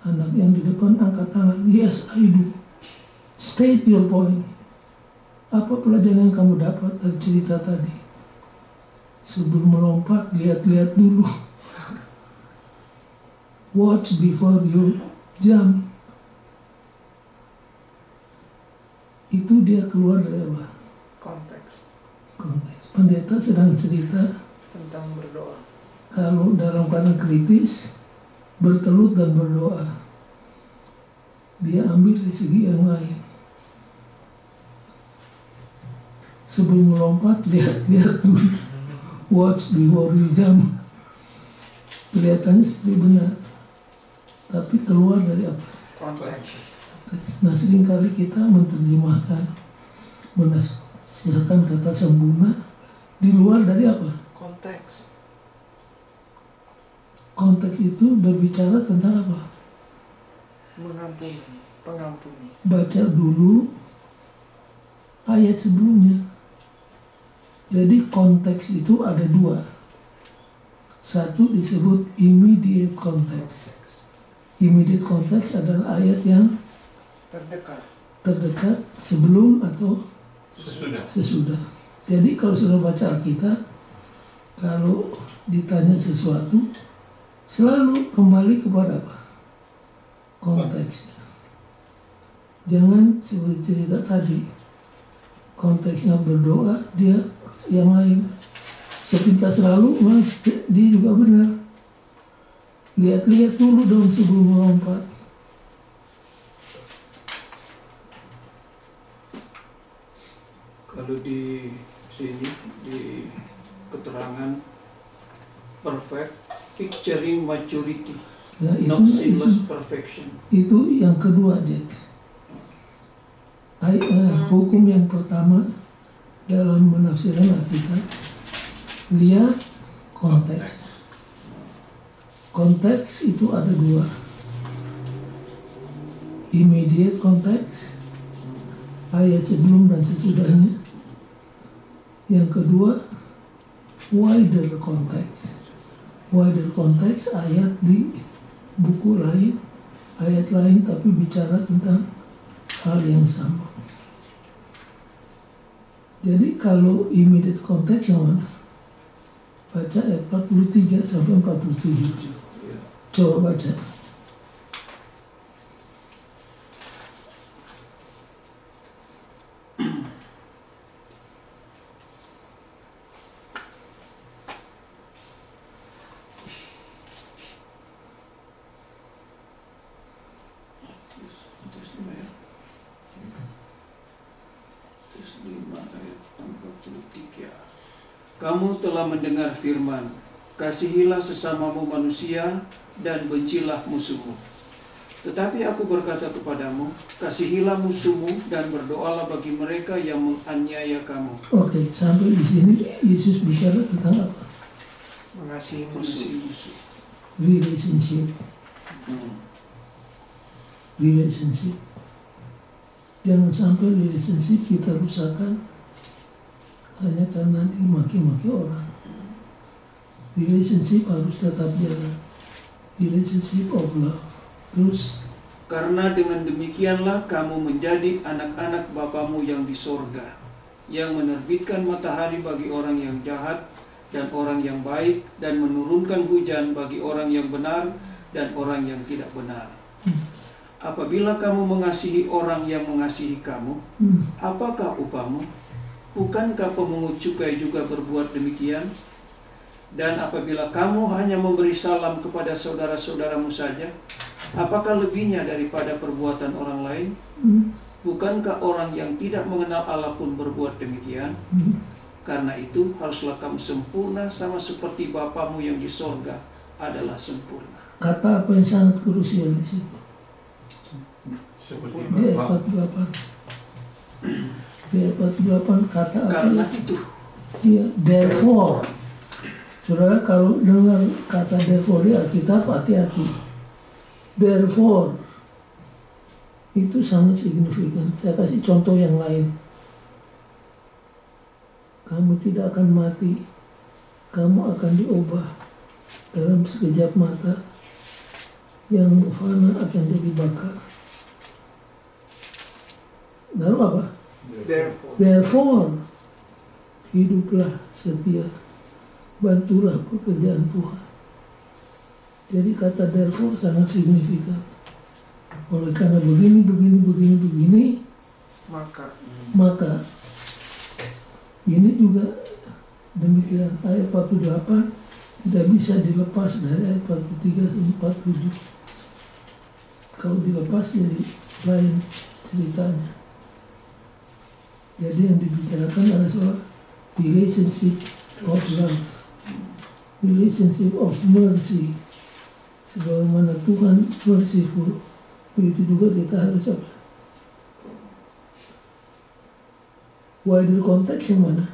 Anak yang di depan angkat tangan, "Yes, I do." State your point. Apa pelajaran yang kamu dapat dari cerita tadi? Sebelum melompat, lihat-lihat dulu. Watch before you jump. Itu dia keluar dari apa? Konteks. Konteks. Pendeta sedang cerita Tentang berdoa. kalau dalam keadaan kritis, bertelut dan berdoa. Dia ambil dari segi yang lain. Sebelum melompat, lihat-lihat dulu. Watch before you jump. Kelihatannya seperti benar, tapi keluar dari apa? Konteks. Nah, seringkali kita menerjemahkan, menafsirkan kata sempurna di luar dari apa? Konteks. Konteks itu berbicara tentang apa? Mengampuni. Pengampuni. Baca dulu ayat sebelumnya. Jadi konteks itu ada dua. Satu disebut immediate context. Immediate context adalah ayat yang terdekat sebelum atau sesudah. Jadi kalau sudah baca Alkitab, kalau ditanya sesuatu, selalu kembali kepada apa? Konteksnya. Jangan seperti cerita tadi, konteksnya berdoa, dia yang lain. Sepintas lalu, dia juga benar. Lihat-lihat dulu dong sebelum melompat. Kalau di sini, di keterangan perfect, picturing maturity. Ya, Not sinless perfection. itu yang kedua, Jack. Hukum yang pertama dalam menafsirkan Alkitab, lihat konteks. Konteks itu ada dua. Immediate konteks, ayat sebelum dan sesudahnya. Yang kedua, wider konteks. Wider konteks, ayat di buku lain, ayat lain tapi bicara tentang hal yang sama. Jadi kalau immediate konteks yang mana? Baca ayat 43 sampai 47. Coba baca. Terus 5 ya. Terus 5 ayat 43. Kamu telah mendengar firman, kasihilah sesamamu manusia dan bencilah musuhmu. Tetapi aku berkata kepadamu, kasihilah musuhmu dan berdoalah bagi mereka yang menganiaya kamu. Oke, sampai di sini Yesus bicara tentang apa? Mengasihi musuh. Mengasihi musuh. Relationship. Relationship. Jangan sampai relationship kita rusakkan hanya karena dimaki-maki orang. Relationship harus tetap jalan. Relationship of love. Terus, Karena dengan demikianlah kamu menjadi anak-anak Bapamu yang di sorga, yang menerbitkan matahari bagi orang yang jahat dan orang yang baik, dan menurunkan hujan bagi orang yang benar dan orang yang tidak benar. Apabila kamu mengasihi orang yang mengasihi kamu, apakah upahmu? Bukankah pemungut cukai juga berbuat demikian? Dan apabila kamu hanya memberi salam kepada saudara-saudaramu saja, apakah lebihnya daripada perbuatan orang lain? Bukankah orang yang tidak mengenal Allah pun berbuat demikian? Karena itu haruslah kamu sempurna sama seperti Bapamu yang di sorga adalah sempurna. kata apa yang sangat krusial di situ? Seperti Di ayat 48. Di ayat 48 kata apa? Karena itu, Iya, therefore. Saudara kalau dengar kata therefore di Alkitab, hati-hati. Therefore itu sangat signifikan. Saya kasih contoh yang lain. Kamu tidak akan mati, kamu akan diubah dalam sekejap mata, yang fana akan jadi bakar. Lalu apa? Therefore, Therefore, hiduplah setia, bantulah pekerjaan Tuhan. Jadi kata therefore sangat signifikan. Oleh karena begini, maka ini juga demikian. Ayat 48 tidak bisa dilepas dari ayat 43 sampai 47. Kalau dilepas jadi lain ceritanya. Jadi yang dibicarakan adalah soal relationship of love, relationship of mercy. Sebagaimana Tuhan merciful, begitu juga kita harus apa? Wider konteks yang mana?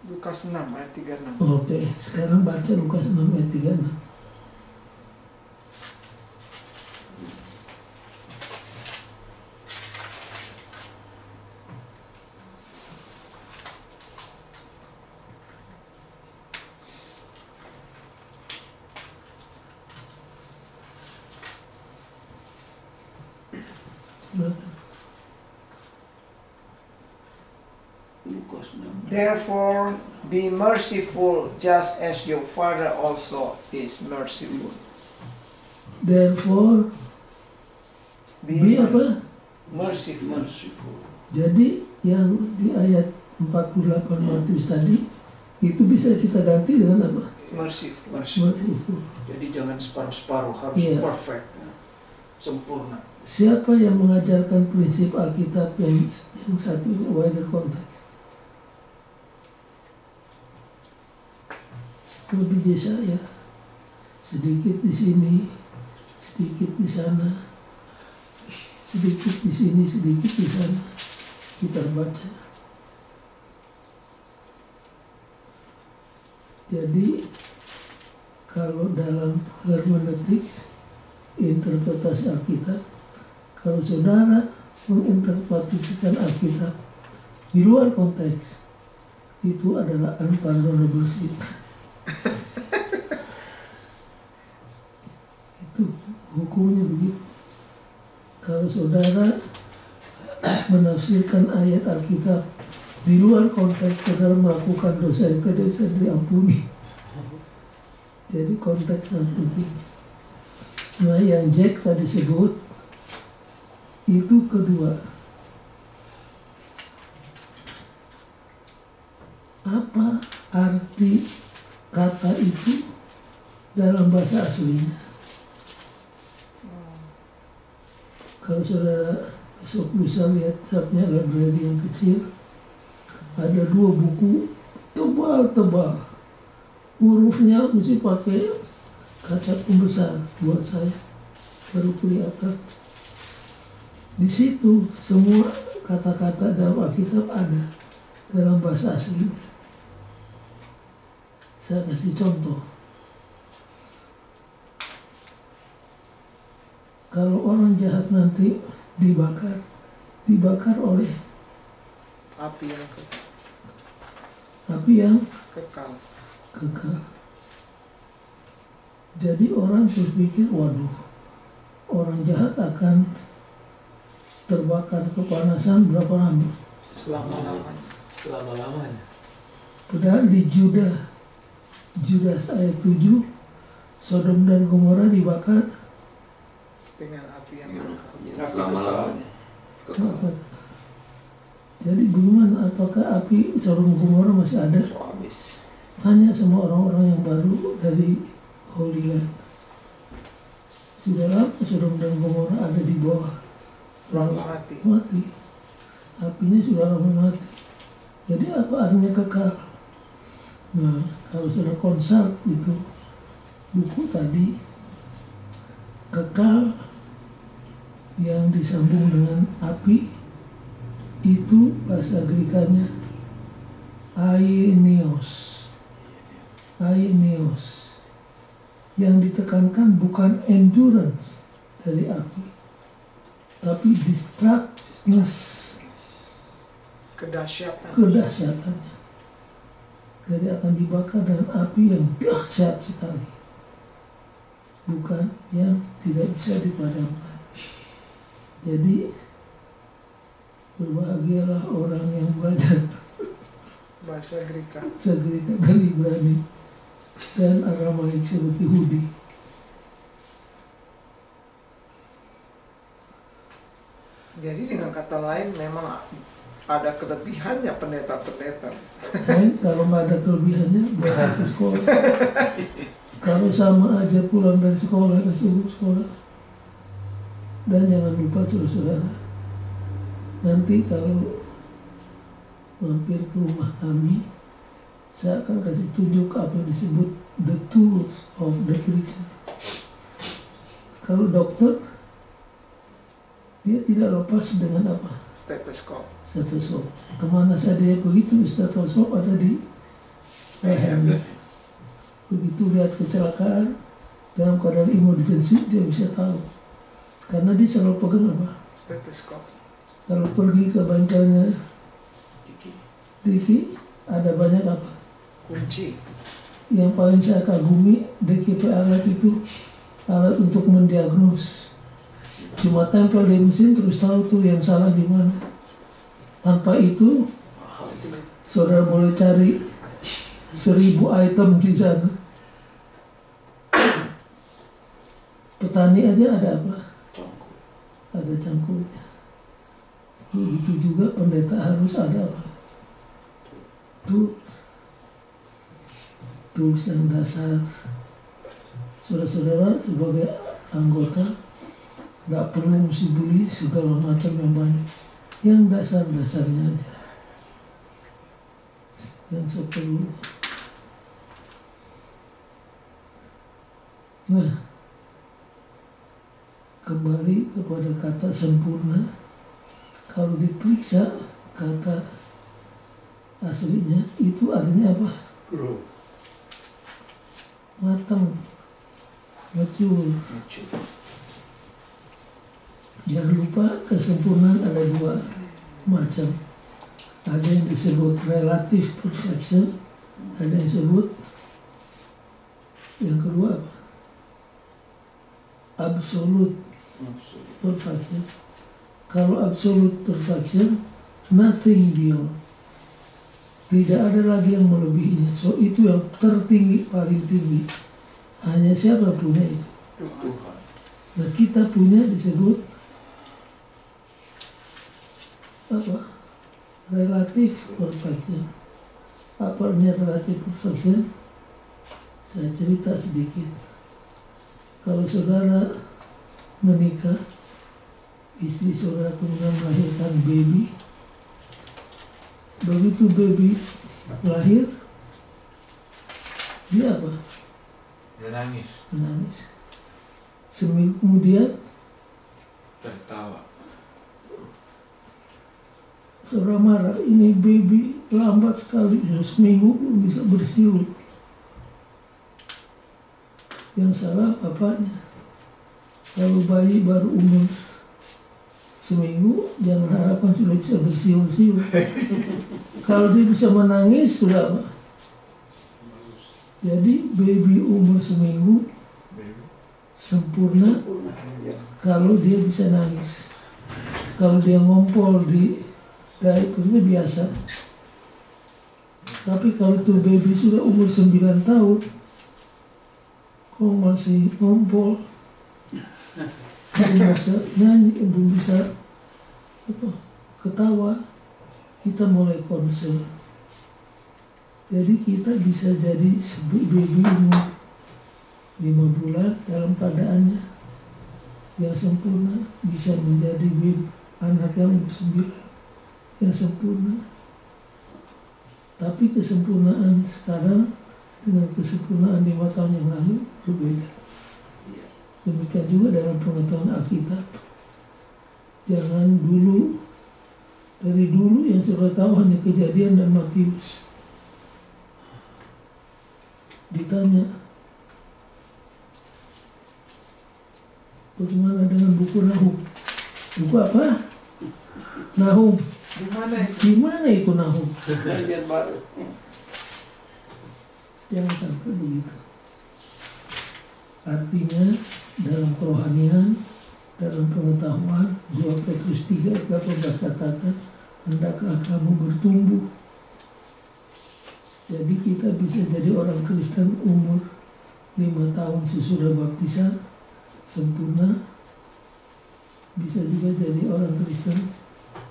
Lukas 6 ayat 36. Oke, sekarang baca Lukas 6 ayat 36. Silakan. Lukas 6. Therefore, be merciful just as your Father also is merciful. Therefore, be apa? Merciful. Merciful. Jadi yang di ayat 48 Matius tadi itu bisa kita ganti dengan apa? Merciful. Merciful. Jadi jangan separuh-separuh, harus Iya. perfect, ya. Sempurna. Siapa yang mengajarkan prinsip Alkitab yang satu ini, wider context? lebih Yesaya, sedikit di sini, sedikit di sana, sedikit di sini, sedikit di sana, kita baca. Jadi kalau dalam hermeneutik, interpretasi Alkitab, kalau saudara menginterpretasikan Alkitab di luar konteks, itu adalah unpardonable sin. Itu hukumnya begitu. Kalau saudara menafsirkan ayat Alkitab di luar konteks, saudara melakukan dosa yang tidak bisa diampuni. Jadi konteks yang penting. Nah, yang Jack tadi sebut itu kedua. Apa arti kata itu dalam bahasa aslinya? Kalau saudara besok bisa lihat sapnya library yang kecil, ada 2 buku tebal-tebal. Hurufnya mesti pakai kaca pembesar buat saya, baru kelihatan. Di situ semua kata-kata dalam Alkitab ada dalam bahasa asli. Saya kasih contoh. Kalau orang jahat nanti dibakar oleh Api yang kekal. Jadi orang berpikir, waduh, orang jahat akan terbakar kepanasan berapa lama? Selama-lamanya. Padahal di Judas ayat 7, Sodom dan Gomora dibakar Dengan api yang Selama-lamanya. Jadi bagaimana, apakah api Sodom Gomora masih ada? Tanya sama orang-orang yang baru dari Holy Land. Sudah lama Sodom dan Gomora ada di bawah mati. Apinya sudah lama mati. Jadi apa artinya kekal? Nah, kalau sudah konsult itu buku tadi, kekal yang disambung dengan api itu bahasa Grekanya aineos. Yang ditekankan bukan endurance dari api, tapi destructiveness, kedahsyatannya. Jadi akan dibakar dengan api yang dahsyat sekali, bukan yang tidak bisa dipadamkan. Jadi berbahagialah orang yang belajar bahasa Greka dan Ibrani dan Aramaik seperti Hudi. Jadi dengan kata lain memang ada kelebihannya pendeta-pendeta. Kalau nggak ada kelebihannya, buat ke sekolah. Kalau sama aja pulang dari sekolah dan sibuk sekolah. Dan jangan lupa saudara-saudara, nanti kalau mampir ke rumah kami, saya akan kasih tunjuk apa yang disebut the tools of the preacher. Kalau dokter, dia tidak lepas dengan apa? Stetoskop. Kemana saja dia begitu, stetoskop ada di lehernya. Begitu lihat kecelakaan dalam keadaan emergency, dia bisa tahu. Karena dia selalu pegang apa? Stetoskop. Kalau pergi ke bengkelnya Diki, ada banyak apa? Kunci. Yang paling saya kagumi, DKP alat itu alat untuk mendiagnos. Cuma tempel di mesin terus tahu tuh yang salah di mana. Tanpa itu, saudara boleh cari 1000 item di sana. Petani aja ada apa? Ada cangkulnya. Begitu juga pendeta harus ada apa? Tools yang dasar. Saudara-saudara sebagai anggota nggak perlu mesti beli segala macam yang banyak. Yang dasar-dasarnya aja. Yang seperlu. Nah, kembali kepada kata sempurna. Kalau diperiksa kata aslinya itu artinya apa? Matang, mature. Jangan lupa kesempurnaan ada dua macam. Ada yang disebut relative perfection, ada yang disebut yang kedua apa? Absolute perfection. Kalau absolute perfection, nothing beyond. Tidak ada lagi yang melebihinya. So itu yang tertinggi, paling tinggi. Hanya siapa punya itu? Nah, kita punya disebut apa? Relative perfection. Apa artinya relative perfection? Saya cerita sedikit. Kalau saudara menikah, istri saudara kemudian melahirkan baby. Begitu baby lahir, dia apa? Dia nangis, Menangis. Seminggu kemudian tertawa. saudara marah, ini baby lambat sekali, seminggu belum bisa bersiul. Yang salah bapaknya. Kalau bayi baru umur seminggu, jangan harapkan sudah bisa bersiul-siul. Kalau dia bisa menangis, sudah apa? Jadi baby umur seminggu sempurna kalau dia bisa nangis. Kalau dia ngompol di diapernya biasa. Tapi kalau tuh baby sudah umur 9 tahun, kok masih ngompol, belum bisa nyanyi, belum bisa ketawa, kita mulai concern. Jadi kita bisa jadi baby umur 5 bulan dalam keadaannya yang sempurna, bisa menjadi baby anak yang umur 9 yang sempurna. Tapi kesempurnaan sekarang dengan kesempurnaan 5 tahun yang lalu berbeda. Demikian juga dalam pengetahuan Alkitab. Jangan dari dulu yang sudah tahu hanya Kejadian dan Matius. Ditanya, bagaimana dengan buku Nahum? Buku apa? Nahum. Di mana itu Nahum? Jangan sampai begitu. Artinya dalam kerohanian, dalam pengetahuan, 2 Petrus 3:18 katakan, hendaklah kamu bertumbuh. Jadi kita bisa jadi orang Kristen umur 5 tahun sesudah baptisan sempurna, bisa juga jadi orang Kristen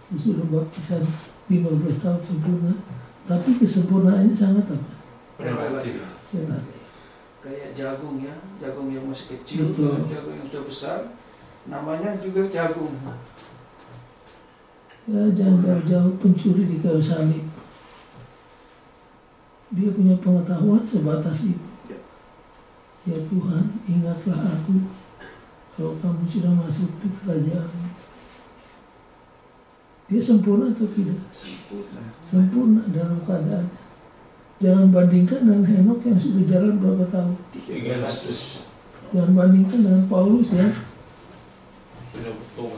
sesudah baptisan 15 tahun sempurna. Tapi kesempurnaannya sangat apa? Relatif. Relatif. Kayak jagung ya, jagung yang masih kecil, Betul. jagung yang sudah besar, namanya juga jagung. Ya, jangan jauh-jauh pencuri di kayu salib. Dia punya pengetahuan sebatas itu. Ya Tuhan, ingatlah aku kalau kamu sudah masuk di kerajaan. Dia sempurna atau tidak? Sempurna dalam keadaan. Jangan bandingkan dengan Henok yang sudah jalan berapa tahun. 300. Jangan bandingkan dengan Paulus ya. Sudah betul.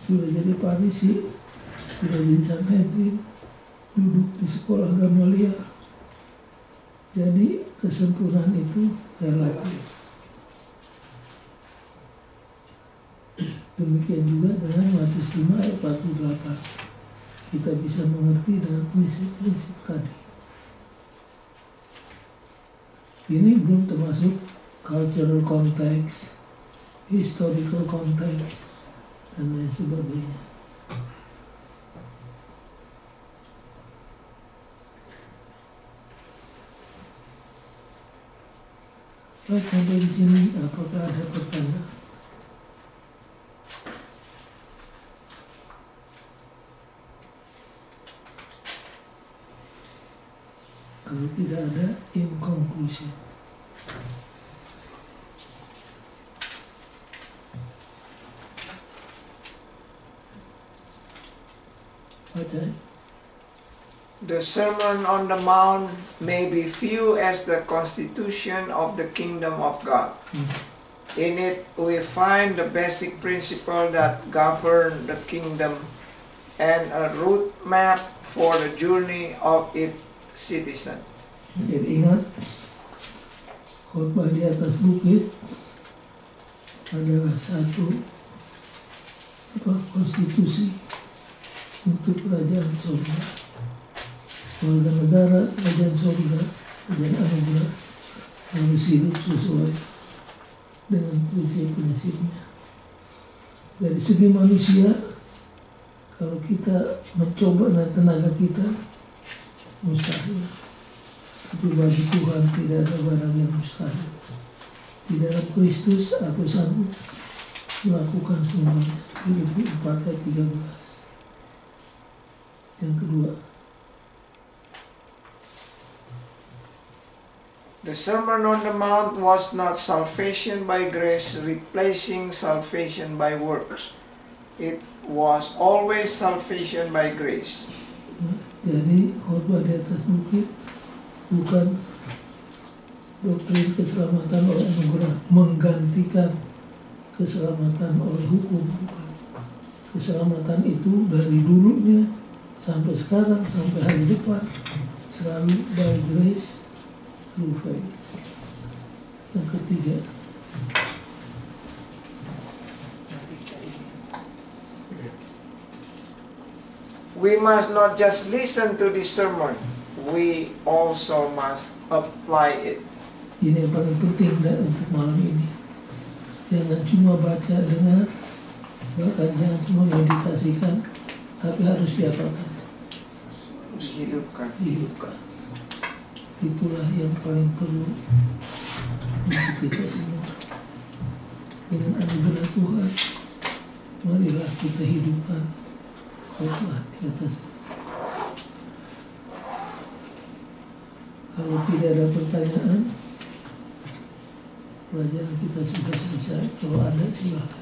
Sudah jadi Farisi, sudah jadi Sanhedrin, duduk di sekolah Gamaliel. Jadi kesempurnaan itu relatif. Demikian juga dengan Matius 5 ayat 48. Kita bisa mengerti dengan prinsip-prinsip tadi. Ini belum termasuk cultural context, historical context, dan lain sebagainya. Baik, sampai di sini apakah ada pertanyaan? Kalau tidak ada, in conclusion. Okay. The Sermon on the Mount may be viewed as the constitution of the kingdom of God. In it, we find the basic principle that govern the kingdom and a route map for the journey of its citizen. Jadi ingat, khotbah di atas bukit adalah satu konstitusi untuk kerajaan surga. Warga negara kerajaan surga, kerajaan anugerah harus hidup sesuai dengan prinsip-prinsipnya. Dari segi manusia, kalau kita mencoba dengan tenaga kita, mustahil. Tapi bagi Tuhan tidak ada barang yang mustahil. Di dalam Kristus aku sanggup melakukan semuanya. Filipi 4 ayat 13. Yang kedua, The Sermon on the Mount was not salvation by grace replacing salvation by works. It was always salvation by grace. jadi khotbah di atas bukit bukan doktrin keselamatan oleh anugerah menggantikan keselamatan oleh hukum, bukan. Keselamatan itu dari dulunya sampai sekarang sampai hari depan selalu by grace through faith. Yang ketiga, We must not just listen to this sermon, we also must apply it. ini yang paling penting untuk malam ini. Jangan cuma baca, dengar, bahkan jangan cuma meditasikan, tapi harus diapakan, Harus hidupkan. dihidupkan. Itulah yang paling perlu untuk kita semua. Dengan anugerah Tuhan, marilah kita hidupkan khotbah di atas. Kalau tidak ada pertanyaan, pelajaran kita sudah selesai. Kalau ada, silakan.